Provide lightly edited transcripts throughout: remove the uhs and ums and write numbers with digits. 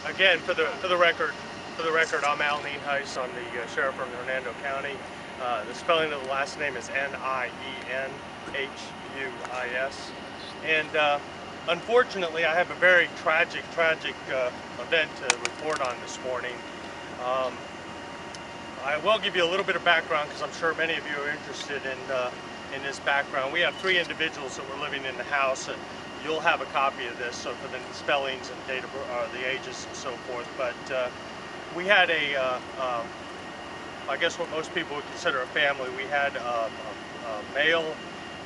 Again, for the record, I'm Al Nienhuis. I'm the sheriff from Hernando County. The spelling of the last name is Nienhuis. And unfortunately, I have a very tragic event to report on this morning. Um, I will give you a little bit of background because I'm sure many of you are interested in this background. We have three individuals that were living in the house, and you'll have a copy of this, so for the spellings and date of the ages and so forth. But we had I guess what most people would consider a family. We had a male.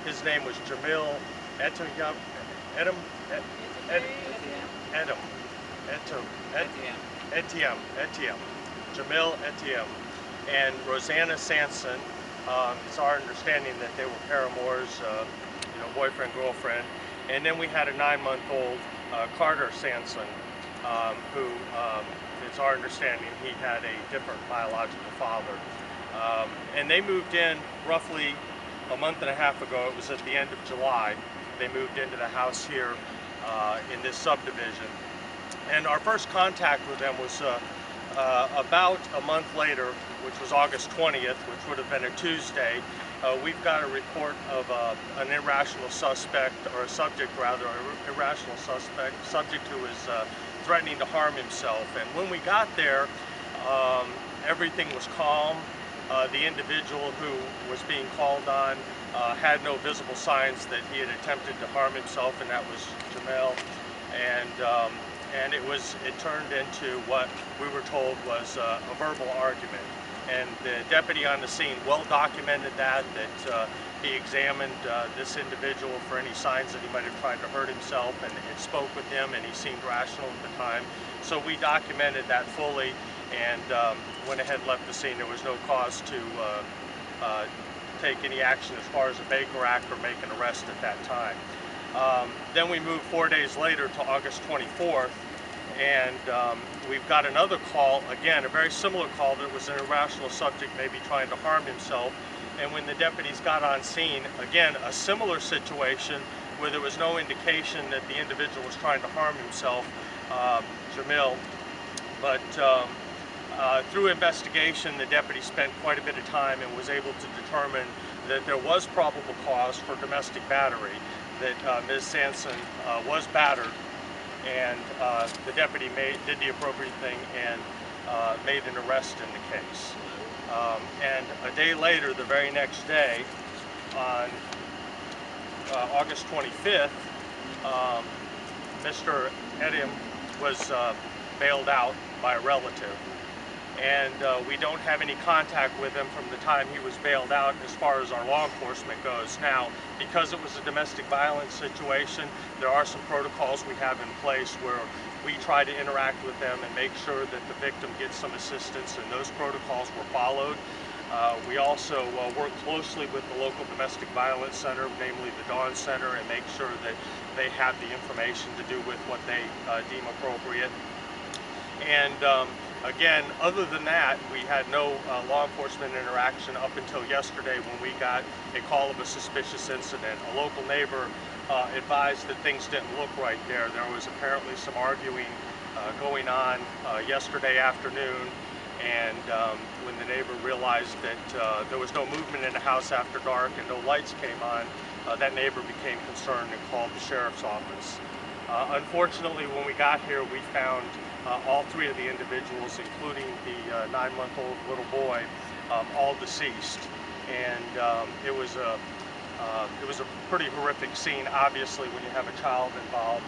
His name was Jamil Etayem. Jamil Etayem and Roseanaa Sanson. It's our understanding that they were paramours, boyfriend, girlfriend. And then we had a 9-month-old Carter Sanson, who, it's our understanding, he had a different biological father. And they moved in roughly a month and a half ago. It was at the end of July. They moved into the house here in this subdivision. And our first contact with them was about a month later, which was August 20th, which would have been a Tuesday. We've got a report of an irrational suspect, or a subject rather, an irrational suspect, subject who was threatening to harm himself. And when we got there, everything was calm. The individual who was being called on had no visible signs that he had attempted to harm himself, and that was Jamil. And it turned into what we were told was a verbal argument. And the deputy on the scene well documented that he examined this individual for any signs that he might have tried to hurt himself, and it spoke with him, and he seemed rational at the time. So we documented that fully and went ahead and left the scene. There was no cause to take any action as far as a Baker Act or make an arrest at that time. Then we moved 4 days later to August 24th, and we've got another call, again, a very similar call that was an irrational subject maybe trying to harm himself. And when the deputies got on scene, again, a similar situation where there was no indication that the individual was trying to harm himself, Jamil, but through investigation, the deputy spent quite a bit of time and was able to determine that there was probable cause for domestic battery, that Ms. Sanson was battered, and the deputy did the appropriate thing and made an arrest in the case. And a day later, the very next day, on August 25th, Mr. Etayem was bailed out by a relative. And we don't have any contact with him from the time he was bailed out as far as our law enforcement goes. Now, because it was a domestic violence situation, there are some protocols we have in place where we try to interact with them and make sure that the victim gets some assistance, and those protocols were followed. We also work closely with the local domestic violence center, namely the Dawn Center, and make sure that they have the information to do with what they deem appropriate. And again, other than that, we had no law enforcement interaction up until yesterday when we got a call of a suspicious incident. A local neighbor advised that things didn't look right there. There was apparently some arguing going on yesterday afternoon, and when the neighbor realized that there was no movement in the house after dark and no lights came on, that neighbor became concerned and called the sheriff's office. Unfortunately, when we got here, we found all three of the individuals, including the 9-month-old little boy, all deceased. And it was a pretty horrific scene. Obviously, when you have a child involved,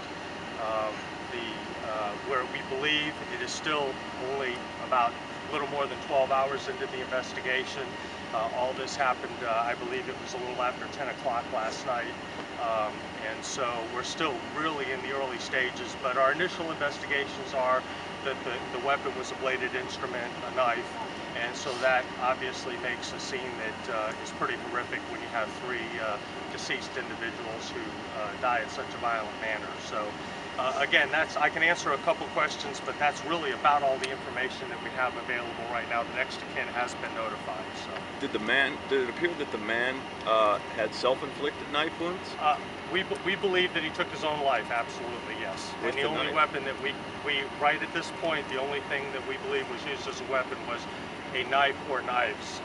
where we believe it is still only about a little more than 12 hours into the investigation. All this happened, I believe it was a little after 10 o'clock last night. And so we're still really in the early stages, but our initial investigations are that the weapon was a bladed instrument, a knife, and so that obviously makes a scene that is pretty horrific when you have three deceased individuals who die in such a violent manner. So Again, I can answer a couple questions, but that's really about all the information that we have available right now. The next of kin has been notified. So. Did it appear that the man had self-inflicted knife wounds? We believe that he took his own life, absolutely, yes. With and the only knife? weapon that we, right at this point, the only thing that we believe was used as a weapon was a knife or knives.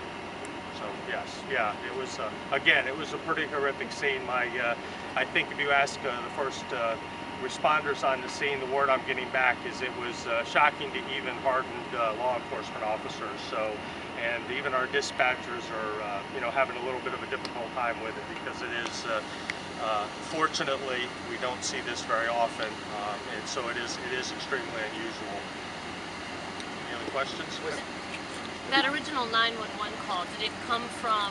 So yes, yeah, it was, again, it was a pretty horrific scene. I think if you ask the first responders on the scene, the word I'm getting back is it was shocking to even hardened law enforcement officers. So, and even our dispatchers are, having a little bit of a difficult time with it because it is, fortunately, we don't see this very often, and so it is extremely unusual. Any other questions? That original 911 call, did it come from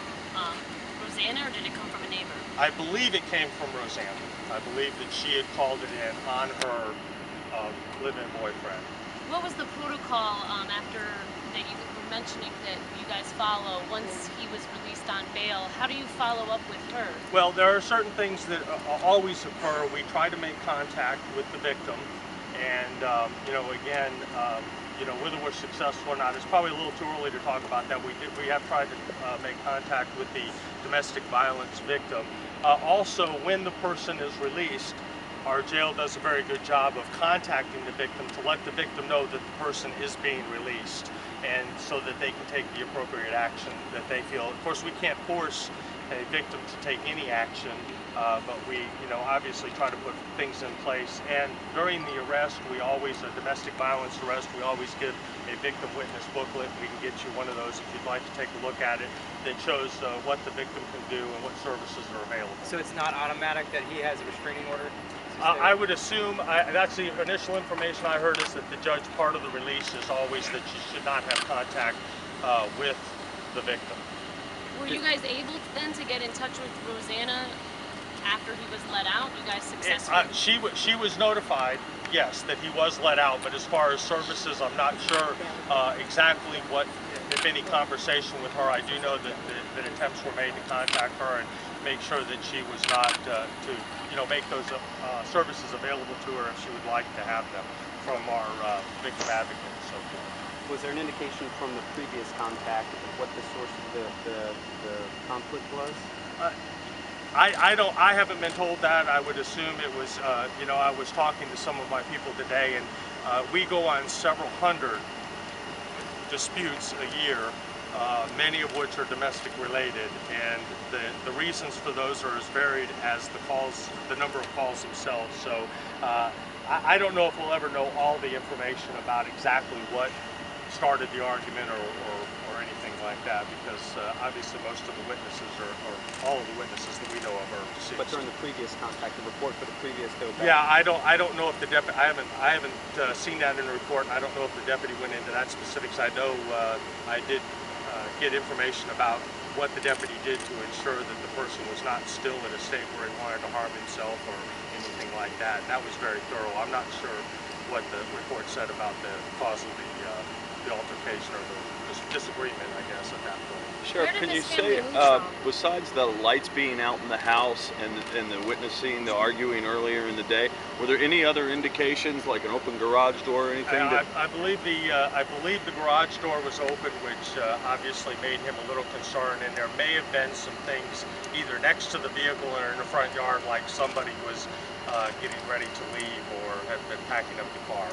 Roseanaa or did it come from a neighbor? I believe it came from Roseanaa. I believe that she had called it in on her live-in boyfriend. What was the protocol after that you were mentioning that you guys follow once he was released on bail? How do you follow up with her? Well, there are certain things that always occur. We try to make contact with the victim, and again, whether we're successful or not, it's probably a little too early to talk about that. We have tried to make contact with the domestic violence victim. Also, when the person is released, our jail does a very good job of contacting the victim to let the victim know that the person is being released, and so that they can take the appropriate action that they feel. Of course, we can't force a victim to take any action, but we, obviously try to put things in place. And during the arrest, we always, a domestic violence arrest, we always give a victim witness booklet. We can get you one of those if you'd like to take a look at it, that shows what the victim can do and what services are available. So it's not automatic that he has a restraining order? I would assume, that's the initial information I heard, is that the judge, part of the release is always that you should not have contact with the victim. Were you guys able then to get in touch with Roseanaa after he was let out? You guys successfully? She was notified, yes, that he was let out, but as far as services, I'm not sure exactly what, if any, conversation with her. I do know that attempts were made to contact her and make sure that she was not to make those services available to her if she would like to have them from our victim advocate and so forth. Was there an indication from the previous contact of what the source of the conflict was? I haven't been told that. I would assume it was, I was talking to some of my people today, and we go on several hundred disputes a year, many of which are domestic related, and the reasons for those are as varied as the number of calls themselves. So I don't know if we'll ever know all the information about exactly what started the argument or anything like that, because obviously most of the witnesses or all of the witnesses that we know of are deceased. But during the previous contact, the report for the previous go back. Yeah, I don't know if the deputy. I haven't seen that in the report. And I don't know if the deputy went into that specifics. I know I did get information about what the deputy did to ensure that the person was not still in a state where he wanted to harm himself or anything like that. And that was very thorough. I'm not sure what the report said about the cause of the altercation or the disagreement, I guess, at that point. Sheriff, can you say, besides the lights being out in the house and the witnessing, the arguing earlier in the day, were there any other indications, like an open garage door or anything? I believe the garage door was open, which obviously made him a little concerned, and there may have been some things either next to the vehicle or in the front yard, like somebody was getting ready to leave or had been packing up the car.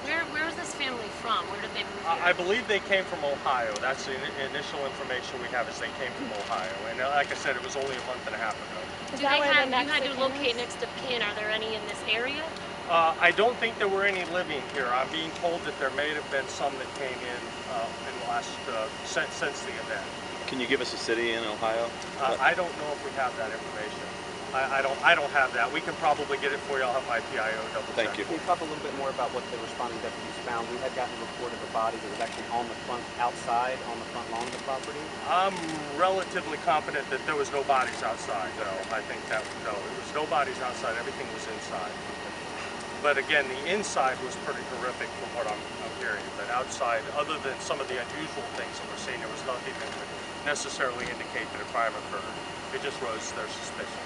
Where is this family from? Where did they move here? I believe they came from Ohio. That's the initial information we have, is they came from Ohio. And like I said, it was only a month and a half ago. You had to locate next of kin. Are there any in this area? I don't think there were any living here. I'm being told that there may have been some that came in the last, since the event. Can you give us a city in Ohio? I don't know if we have that information. I don't have that. We can probably get it for you. I'll have my PIO double check. Thank you. Can you talk a little bit more about what the responding deputies found? We had gotten a report of a body that was actually on the front, outside, on the front lawn of the property. I'm relatively confident that there was no bodies outside, though. I think that, no, there was no bodies outside. Everything was inside. But again, the inside was pretty horrific from what I'm hearing. But outside, other than some of the unusual things that we're seeing, there was nothing that would necessarily indicate that a crime occurred. It just rose their suspicion.